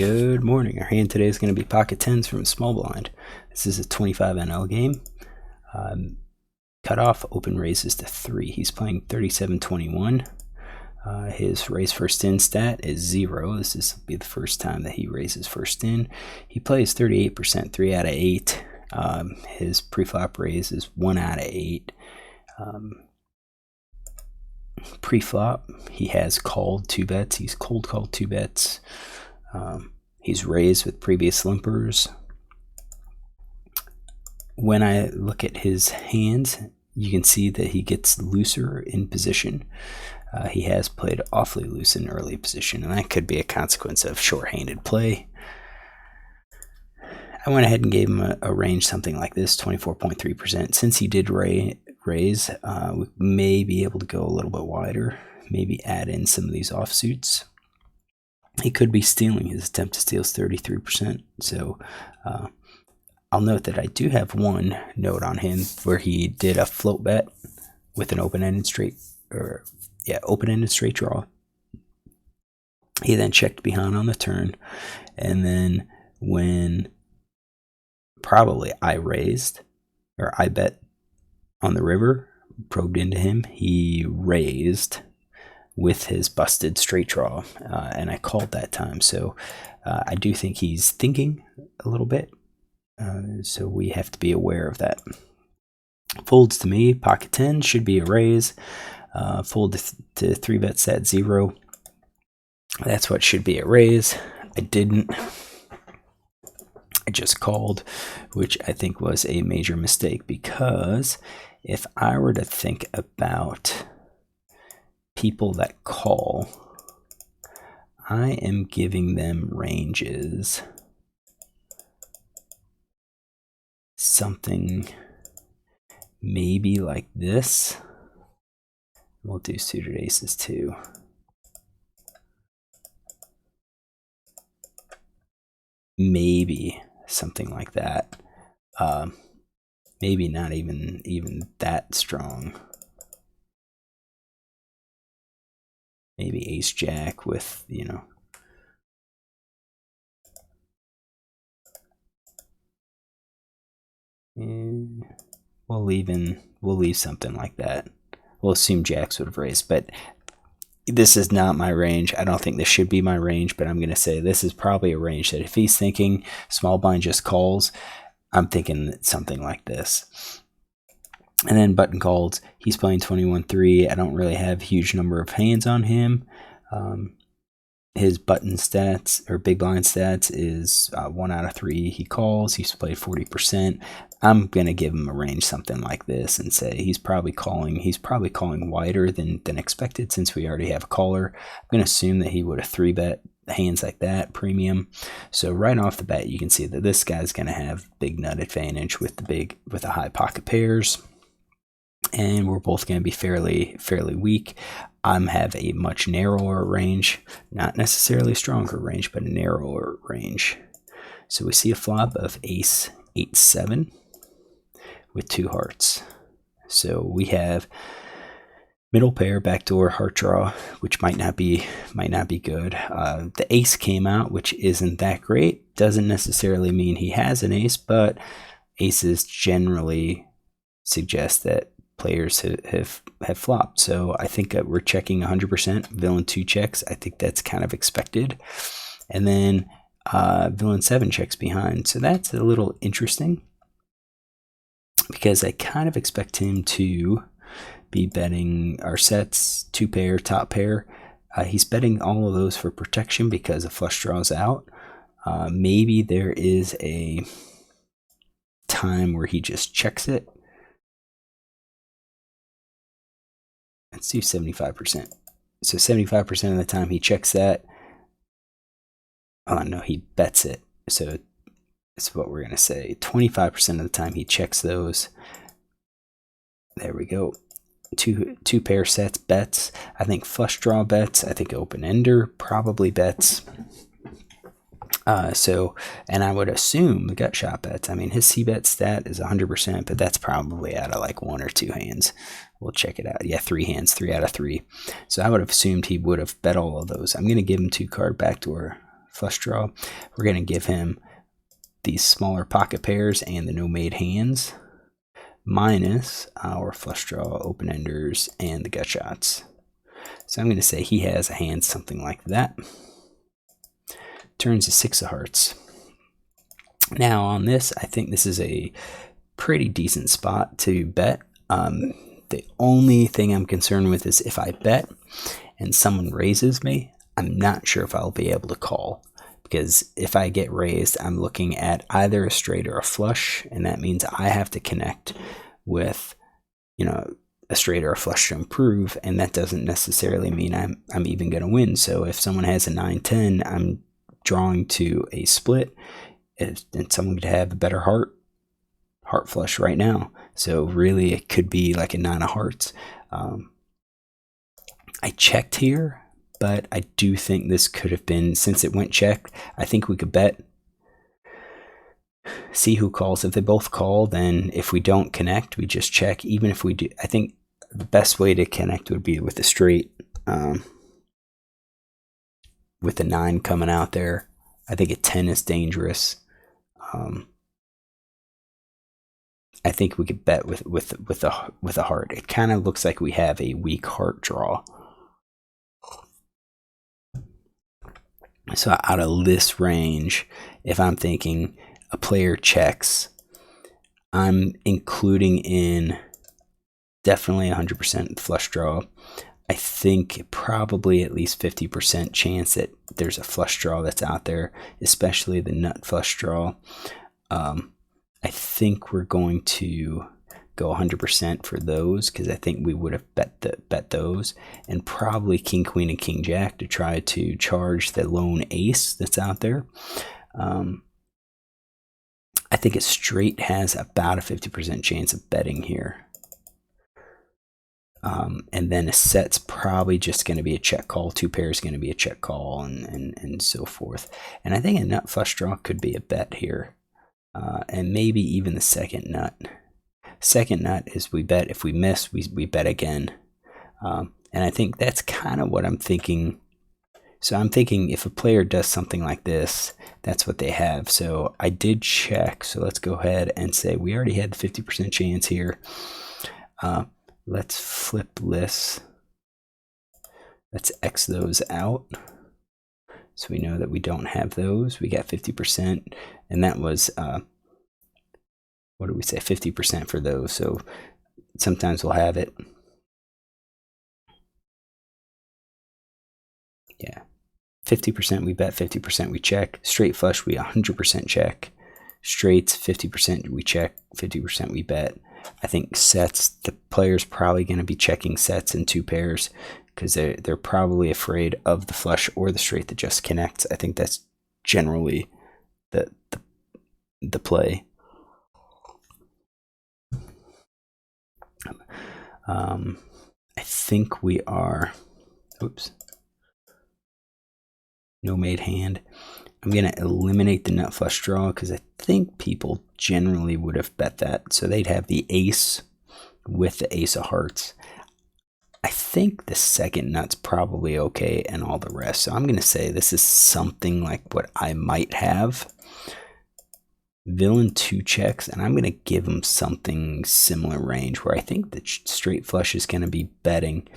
Good morning. Our hand today is going to be pocket tens from small blind. This is a 25 NL game. Cutoff open raises to 3. He's playing 37-21. His raise first in stat is 0. This will be the first time that he raises first in. He plays 38%, 3 out of 8. His preflop raise is 1 out of 8. Preflop, he has called 2 bets. He's cold called 2 bets. He's raised with previous limpers. When I look at his hands, you can see that he gets looser in position. He has played awfully loose in early position, and that could be a consequence of short-handed play. I went ahead and gave him a range something like this, 24.3%. Since he did raise, we may be able to go a little bit wider, maybe add in some of these offsuits. He could be stealing. His attempt to steal is 33%. So I'll note that I do have one note on him where he did a float bet with an open-ended straight draw. He then checked behind on the turn, and then when probably I bet on the river, probed into him, he raised with his busted straight draw, and I called that time. So I do think he's thinking a little bit, so we have to be aware of that. Folds to me, pocket 10 should be a raise. Fold to 3 bet stat 0. That's what should be a raise. I didn't. I just called, which I think was a major mistake, because if I were to think about people that call, I am giving them ranges something maybe like this. We'll do suited aces too. Maybe something like that. Maybe not even that strong. Maybe ace jack with, and we'll leave something like that. We'll assume jacks would have raised, but this is not my range. I don't think this should be my range, but I'm going to say this is probably a range that if he's thinking small blind just calls, I'm thinking something like this. And then button called, he's playing 21-3. I don't really have a huge number of hands on him. His button stats or big blind stats is 1 out of 3. He calls. He's played 40%. I'm gonna give him a range something like this and say he's probably calling. He's probably calling wider than expected, since we already have a caller. I'm gonna assume that he would have 3 bet hands like that premium. So right off the bat, you can see that this guy's gonna have big nut advantage with the high pocket pairs. And we're both going to be fairly weak. Have a much narrower range, not necessarily a stronger range, but a narrower range. So we see a flop of ace 8-7 with 2 hearts. So we have middle pair, backdoor heart draw, which might not be good. The ace came out, which isn't that great. Doesn't necessarily mean he has an ace, but aces generally suggest that players have flopped. So I think that we're checking 100%. Villain 2 checks. I think that's kind of expected. And then villain 7 checks behind. So that's a little interesting, because I kind of expect him to be betting our sets, 2 pair, top pair. He's betting all of those for protection because a flush draws out. Maybe there is a time where he just checks it. Let's do 75%. So 75% of the time he checks that. Oh no, he bets it. So that's what we're going to say. 25% of the time he checks those. There we go. Two pair sets bets. I think flush draw bets. I think open ender probably bets. And I would assume the gut shot bets. I mean, his c-bet stat is 100%, but that's probably out of like 1 or 2 hands. We'll check it out. Yeah, 3 hands, 3 out of 3. So I would have assumed he would have bet all of those. I'm going to give him 2 card backdoor flush draw. We're going to give him these smaller pocket pairs and the no-made hands, minus our flush draw, open-enders, and the gut shots. So I'm going to say he has a hand something like that. Turns to 6 of hearts. Now on this, I think this is a pretty decent spot to bet. The only thing I'm concerned with is if I bet and someone raises me, I'm not sure if I'll be able to call. Because if I get raised, I'm looking at either a straight or a flush, and that means I have to connect with, you know, a straight or a flush to improve, and that doesn't necessarily mean I'm even going to win. So if someone has a 9-10, I'm drawing to a split, and someone could have a better heart flush right now. So really, it could be like a 9 of hearts. I checked here, but I do think this could have been, since it went check, I think we could bet, see who calls. If they both call, then if we don't connect, we just check. Even if we do, I think the best way to connect would be with a straight, with a 9 coming out there. I think a 10 is dangerous. I think we could bet with a heart. It kind of looks like we have a weak heart draw. So out of this range, if I'm thinking a player checks, I'm including in definitely 100% flush draw. I think probably at least 50% chance that there's a flush draw that's out there, especially the nut flush draw. I think we're going to go 100% for those because I think we would have bet those, and probably king, queen, and king, jack to try to charge the lone ace that's out there. I think a straight has about a 50% chance of betting here. And then a set's probably just going to be a check call. 2 pairs going to be a check call, and so forth. And I think a nut flush draw could be a bet here. And maybe even the second nut. Second nut is we bet. If we miss, we bet again. And I think that's kind of what I'm thinking. So I'm thinking if a player does something like this, that's what they have. So I did check. So let's go ahead and say we already had the 50% chance here. Let's flip this. Let's X those out. So we know that we don't have those. We got 50%, and that was, what do we say, 50% for those. So sometimes we'll have it. Yeah, 50% we bet, 50% we check. Straight flush, we 100% check. Straights, 50% we check, 50% we bet. I think sets, the player's probably going to be checking sets in 2 pairs because they're probably afraid of the flush or the straight that just connects. I think that's generally the play. I think we are, oops, no made hand. I'm going to eliminate the nut flush draw because I think people generally would have bet that. So they'd have the ace with the ace of hearts. I think the second nut's probably okay and all the rest. So I'm going to say this is something like what I might have. Villain 2 checks, and I'm going to give him something similar range where I think the straight flush is going to be betting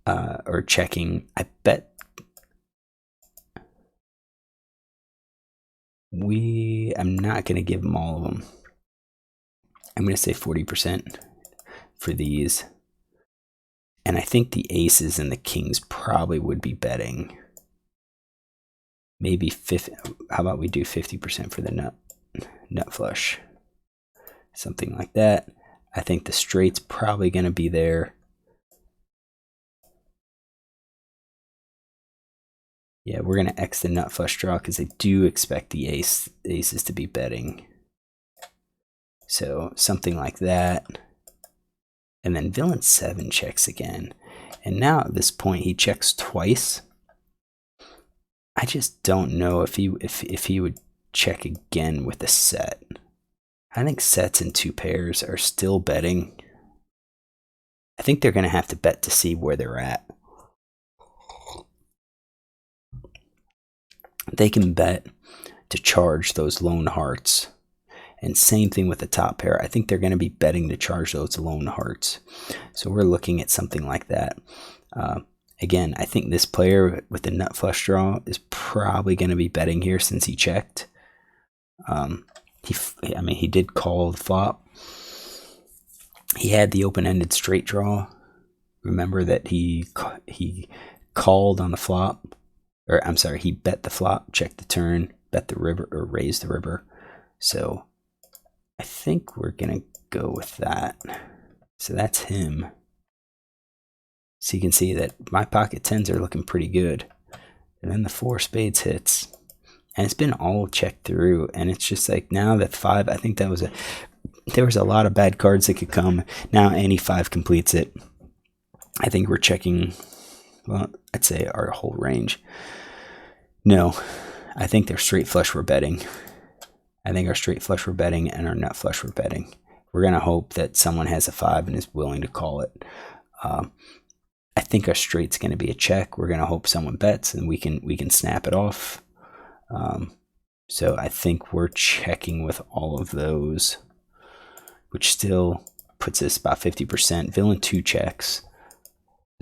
or checking. I bet I'm not going to give them all of them. I'm going to say 40% for these. And I think the aces and the kings probably would be betting. Maybe 50. How about we do 50% for the nut flush? Something like that. I think the straight's probably going to be there. Yeah, we're going to X the nut flush draw because I do expect the aces to be betting. So something like that. And then villain 7 checks again. And now at this point he checks twice. I just don't know if he would check again with a set. I think sets in 2 pairs are still betting. I think they're going to have to bet to see where they're at. they can bet to charge those lone hearts. And same thing with the top pair. I think they're going to be betting to charge those lone hearts. So we're looking at something like that. Again, I think this player with the nut flush draw is probably going to be betting here since he checked. He did call the flop. He had the open-ended straight draw. Remember that he called on the flop, or I'm sorry, he bet the flop, checked the turn, bet the river, or raised the river. So I think we're gonna go with that. So that's him. So you can see that my pocket tens are looking pretty good. And then the 4 spades hits. And it's been all checked through. And it's just like now that 5, I think there was a lot of bad cards that could come. Now any 5 completes it. I think we're checking, well, I'd say our whole range. No, I think they're straight flush we're betting. I think our straight flush we're betting and our nut flush we're betting. We're going to hope that someone has a 5 and is willing to call it. I think our straight's going to be a check. We're going to hope someone bets and we can snap it off. So I think we're checking with all of those, which still puts us about 50%. Villain 2 checks.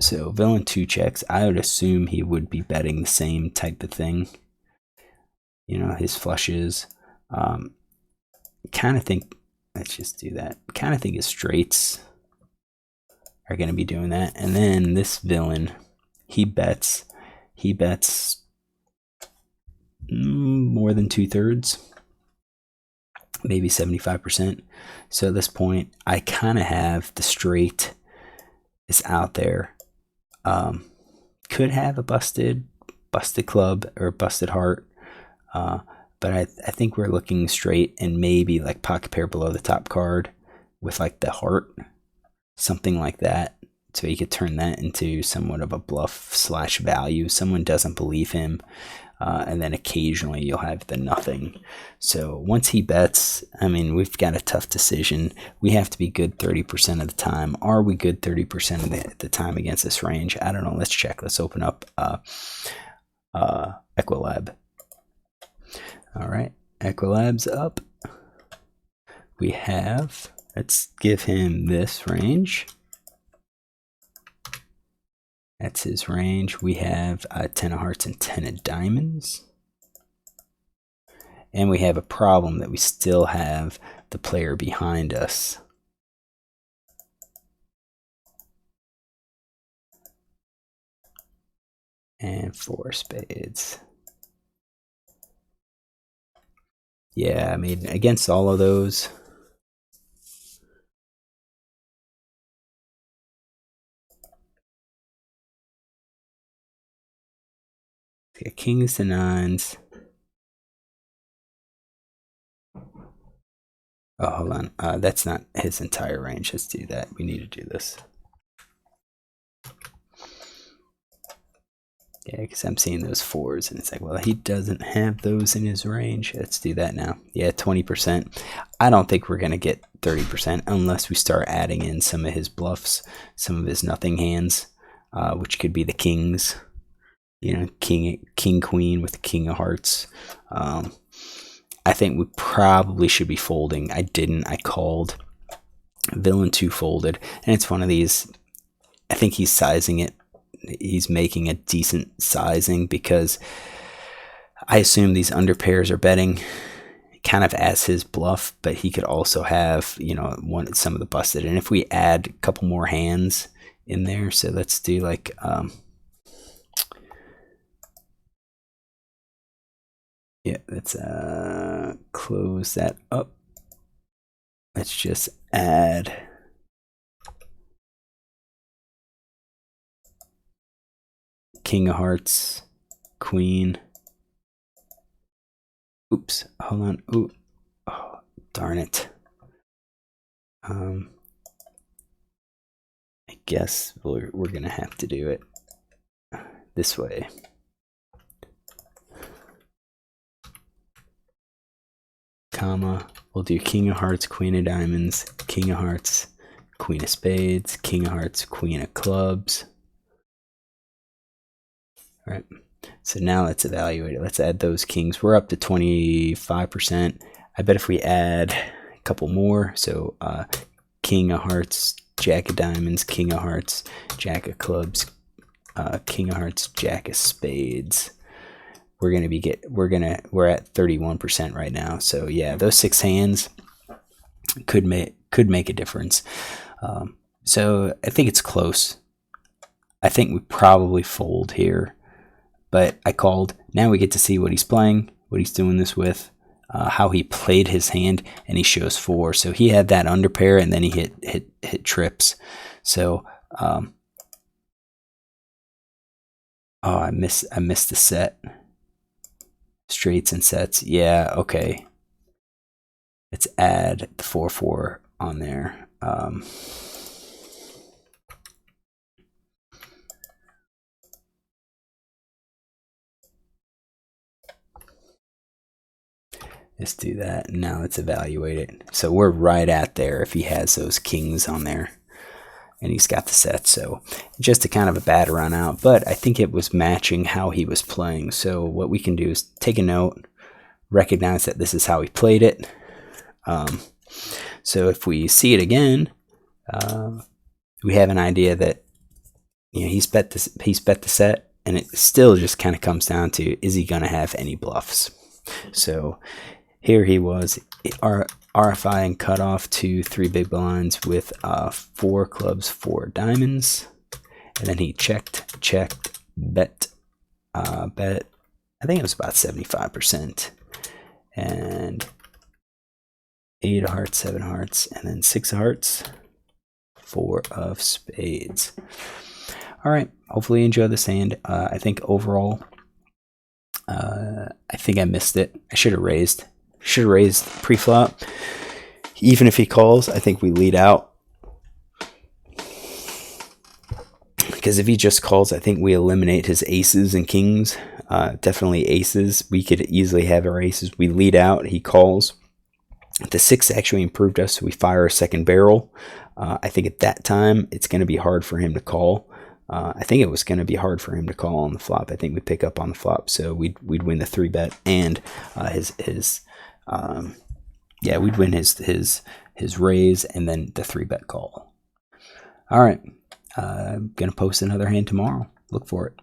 So villain 2 checks. I would assume he would be betting the same type of thing. You know, his flushes. Kind of think, let's just do that. Kind of think his straights are going to be doing that. And then this villain, he bets more than 2/3, maybe 75%. So at this point, I kind of have the straight is out there. Could have a busted club or busted heart. But I think we're looking straight and maybe like pocket pair below the top card with like the heart, something like that. So you could turn that into somewhat of a bluff / value. Someone doesn't believe him. And then occasionally you'll have the nothing. So once he bets, I mean, we've got a tough decision. We have to be good 30% of the time. Are we good 30% of the time against this range? I don't know. Let's check. Let's open up Equilab. All right, Equilab's up. We have, let's give him this range. That's his range. We have 10 of hearts and 10 of diamonds. And we have a problem that we still have the player behind us. And 4 spades. Yeah, I mean, against all of those, kings to nines. Oh, hold on. That's not his entire range. Let's do that. We need to do this. Yeah, because I'm seeing those 4s, and it's like, well, he doesn't have those in his range. Let's do that now. Yeah, 20%. I don't think we're going to get 30% unless we start adding in some of his bluffs, some of his nothing hands, which could be the kings. You know, king, queen with the king of hearts. I think we probably should be folding. I didn't. I called. Villain 2 folded, and it's one of these. I think he's sizing it. He's making a decent sizing because I assume these under pairs are betting kind of as his bluff, but he could also have, you know, some of the busted. And if we add a couple more hands in there, so let's do like yeah, let's close that up. Let's just add king of hearts, queen. Oops, hold on. Ooh, oh, darn it. I guess we're gonna have to do it this way. Comma. We'll do king of hearts, queen of diamonds, king of hearts, queen of spades, king of hearts, queen of clubs. All right. So now let's evaluate it. Let's add those kings. We're up to 25%. I bet if we add a couple more, so king of hearts, jack of diamonds, king of hearts, jack of clubs, king of hearts, jack of spades. We're at 31% right now. So yeah, those 6 hands could make a difference. So I think it's close. I think we probably fold here, but I called. Now we get to see what he's playing, what he's doing this with, how he played his hand, and he shows 4. So he had that under pair, and then he hit trips. So oh, I missed the set. Straights and sets. Yeah, okay. Let's add the 4-4 on there. Let's do that. Now let's evaluate it. So we're right at there if he has those kings on there. And he's got the set. So just a kind of a bad run out. But I think it was matching how he was playing. So what we can do is take a note, recognize that this is how he played it. So if we see it again, we have an idea that he's bet the set, and it still just kind of comes down to, is he going to have any bluffs? So here he was, RFI and cut off to 3 big blinds with 4 clubs, 4 diamonds, and then he checked, bet. I think it was about 75%, and 8 of hearts, 7 hearts, and then 6 of hearts, 4 of spades. All right, hopefully you enjoy this hand. I think overall, I think I missed it. I should have raised. Pre-flop. Even if he calls, I think we lead out. Because if he just calls, I think we eliminate his aces and kings. Definitely aces. We could easily have our aces. We lead out. He calls. The 6 actually improved us, so we fire a second barrel. I think at that time, it's going to be hard for him to call. I think it was going to be hard for him to call on the flop. I think we pick up on the flop, so we'd win the 3-bet and we'd win his raise and then the 3-bet call. All right, I'm gonna post another hand tomorrow. Look for it.